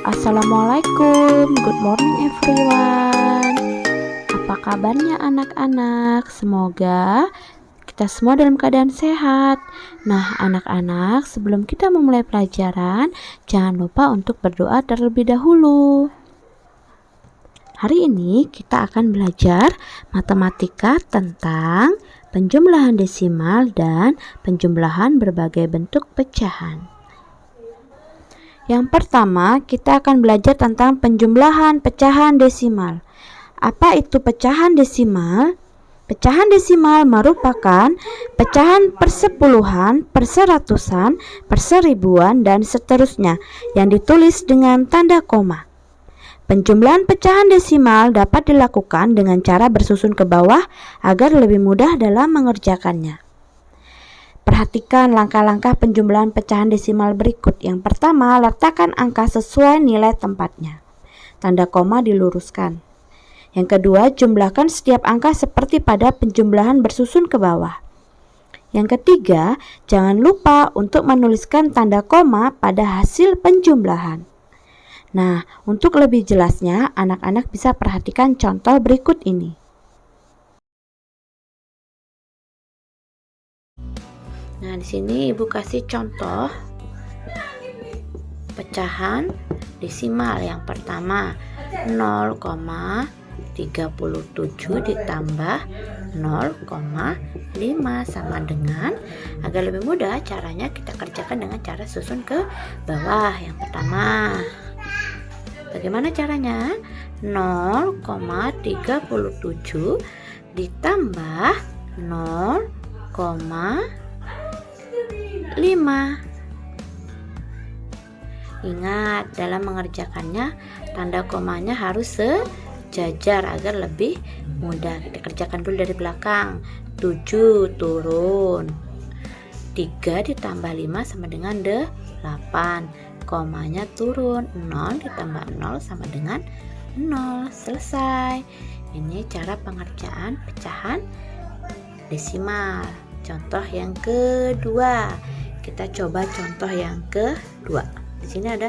Assalamualaikum, good morning everyone. Apa kabarnya anak-anak? Semoga kita semua dalam keadaan sehat. Nah anak-anak, sebelum kita memulai pelajaran, jangan lupa untuk berdoa terlebih dahulu. Hari ini kita akan belajar matematika tentang penjumlahan desimal dan penjumlahan berbagai bentuk pecahan. Yang pertama, kita akan belajar tentang penjumlahan pecahan desimal. Apa itu pecahan desimal? Pecahan desimal merupakan pecahan persepuluhan, perseratusan, perseribuan, dan seterusnya yang ditulis dengan tanda koma. Penjumlahan pecahan desimal dapat dilakukan dengan cara bersusun ke bawah agar lebih mudah dalam mengerjakannya. Perhatikan langkah-langkah penjumlahan pecahan desimal berikut. Yang pertama, letakkan angka sesuai nilai tempatnya. Tanda koma diluruskan. Yang kedua, jumlahkan setiap angka seperti pada penjumlahan bersusun ke bawah. Yang ketiga, jangan lupa untuk menuliskan tanda koma pada hasil penjumlahan. Nah, untuk lebih jelasnya, anak-anak bisa perhatikan contoh berikut ini. Nah, di sini Ibu kasih contoh pecahan desimal. Yang pertama, 0,37 ditambah 0,5 sama dengan, agar lebih mudah caranya kita kerjakan dengan cara susun ke bawah. Yang pertama, bagaimana caranya? 0,37 ditambah 0,5. Ingat, dalam mengerjakannya tanda komanya harus sejajar agar lebih mudah. Kita kerjakan dulu dari belakang. 7 turun 3 ditambah 5 sama dengan 8. Komanya turun, 0 ditambah 0 sama dengan 0. Selesai. Ini cara pengerjaan pecahan desimal. Contoh yang kedua, kita coba contoh yang kedua. Di sini ada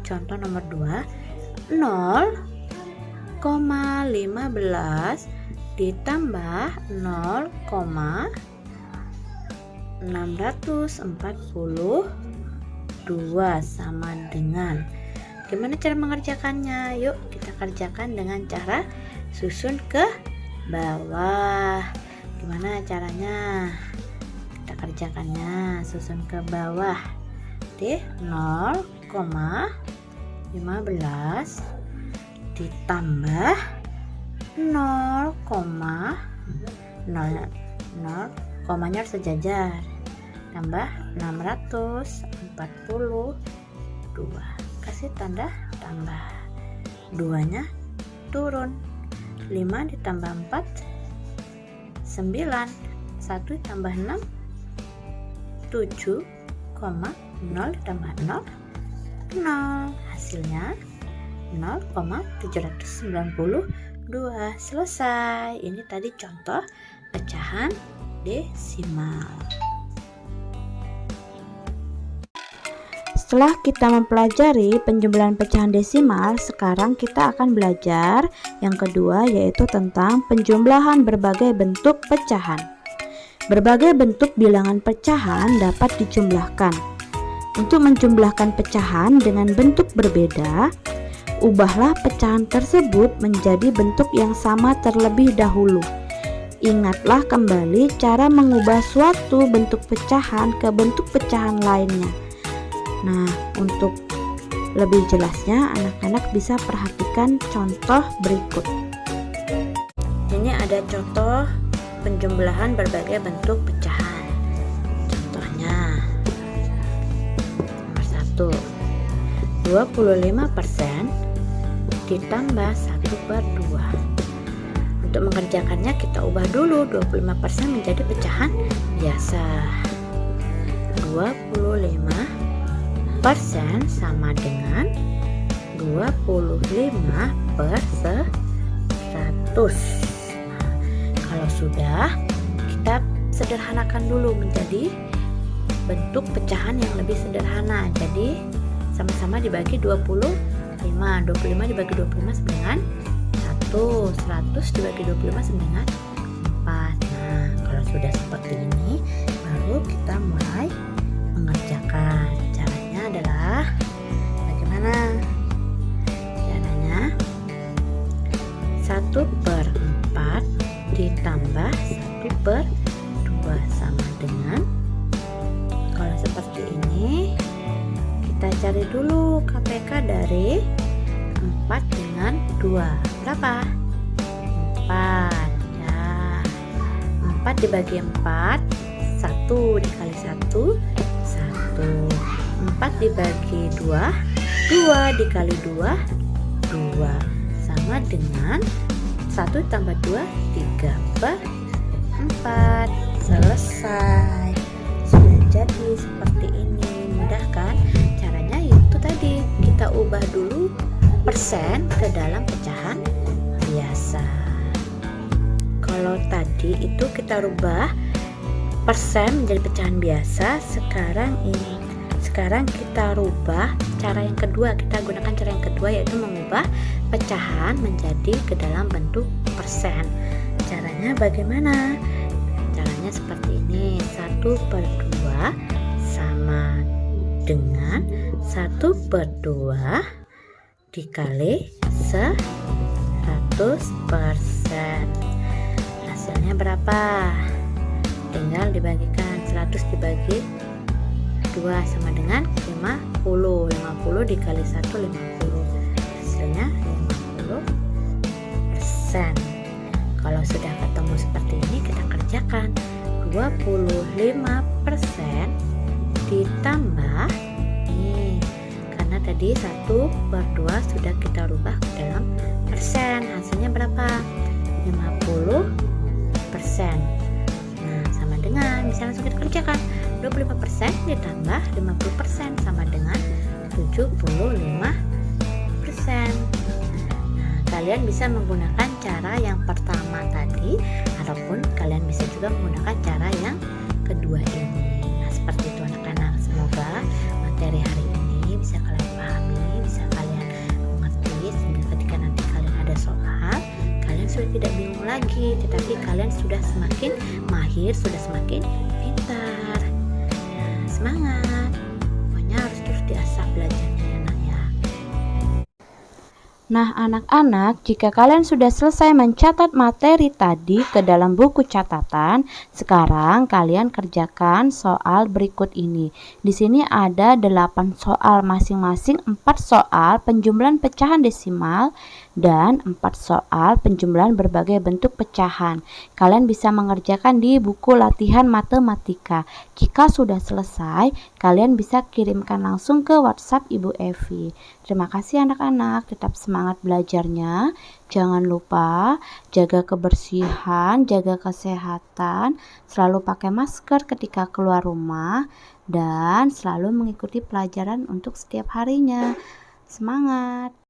contoh nomor 2, 0,15 ditambah 0,642 sama dengan. Gimana cara mengerjakannya? Yuk kita kerjakan dengan cara susun ke bawah. Gimana caranya? Kita kerjakannya susun ke bawah. Oke, 0,15 ditambah 0, komanya harus sejajar, tambah 642. Kasih tanda tambah, 2-nya turun, 5 ditambah 4 9, 1 ditambah 6 7, 0 ditambah 0 0. Hasilnya 0,792. Selesai. Ini tadi contoh pecahan desimal. Setelah kita mempelajari penjumlahan pecahan desimal, sekarang kita akan belajar yang kedua, yaitu tentang penjumlahan berbagai bentuk pecahan. Berbagai bentuk bilangan pecahan dapat dijumlahkan. Untuk menjumlahkan pecahan dengan bentuk berbeda, ubahlah pecahan tersebut menjadi bentuk yang sama terlebih dahulu. Ingatlah kembali cara mengubah suatu bentuk pecahan ke bentuk pecahan lainnya. Nah, untuk lebih jelasnya, anak-anak bisa perhatikan contoh berikut. Ini ada contoh penjumlahan berbagai bentuk pecahan. Contohnya, nomor 1, 25% ditambah 1/2. Untuk mengerjakannya kita ubah dulu 25% menjadi pecahan biasa. 25% sama dengan 25/100. Kalau sudah, kita sederhanakan dulu menjadi bentuk pecahan yang lebih sederhana. Jadi sama-sama dibagi 25 5. 25 dibagi 25 sama dengan 1. 100 dibagi 25 sama dengan 4. Nah, kalau sudah seperti ini, baru kita mulai mengerjakan. Caranya adalah bagaimana? Caranya 1/4 ditambah 1/2 sama dengan, kalau seperti ini kita cari dulu KPK dari 4 dengan 2. Berapa? 4 ya. 4 dibagi 4, 1 dikali 1, 1. 4 dibagi 2, 2 dikali 2, 2 sama dengan 1 tambah 2, 3/4. Selesai. Sudah jadi seperti ini. Mudah kan? Caranya itu tadi, kita ubah dulu persen ke dalam pecahan biasa. Kalau tadi itu kita rubah persen menjadi pecahan biasa, sekarang kita rubah cara yang kedua. Kita gunakan cara yang kedua, yaitu mengubah pecahan menjadi ke dalam bentuk persen. Caranya bagaimana? Caranya seperti ini. 1/2 sama dengan 1/2 dikali 100%. Hasilnya berapa? Tinggal dibagikan. 100 dibagi 2 sama dengan 50. 50 dikali 1, 50. Hasilnya 50%. Kalau sudah ketemu seperti ini, kita kerjakan. 25% ditambah nih, karena tadi 1/2 sudah kita rubah ke dalam persen. Hasilnya berapa? 50%. Nah, sama dengan, bisa langsung kita kerjakan. 25% ditambah 50% sama dengan 75%. Nah, kalian bisa menggunakan cara yang pertama tadi, ataupun kalian bisa juga menggunakan cara yang kedua ini. Nah, seperti itu anak-anak. Semoga materi hari ini bisa kalian pahami, bisa kalian mengerti, sehingga ketika nanti kalian ada soal, kalian sudah tidak bingung lagi, tetapi kalian sudah semakin mahir, sudah semakin pintar. Nah, semangat. Pokoknya harus terus diasah belajarnya ya nak ya. Nah, anak-anak, jika kalian sudah selesai mencatat materi tadi ke dalam buku catatan, sekarang kalian kerjakan soal berikut ini. Di sini ada 8 soal, masing-masing 4 soal penjumlahan pecahan desimal dan 4 soal penjumlahan berbagai bentuk pecahan. Kalian bisa mengerjakan di buku latihan matematika. Jika sudah selesai, kalian bisa kirimkan langsung ke WhatsApp Ibu Evi. Terima kasih anak-anak, tetap semangat belajarnya. Jangan lupa jaga kebersihan, jaga kesehatan, selalu pakai masker ketika keluar rumah, dan selalu mengikuti pelajaran untuk setiap harinya. Semangat!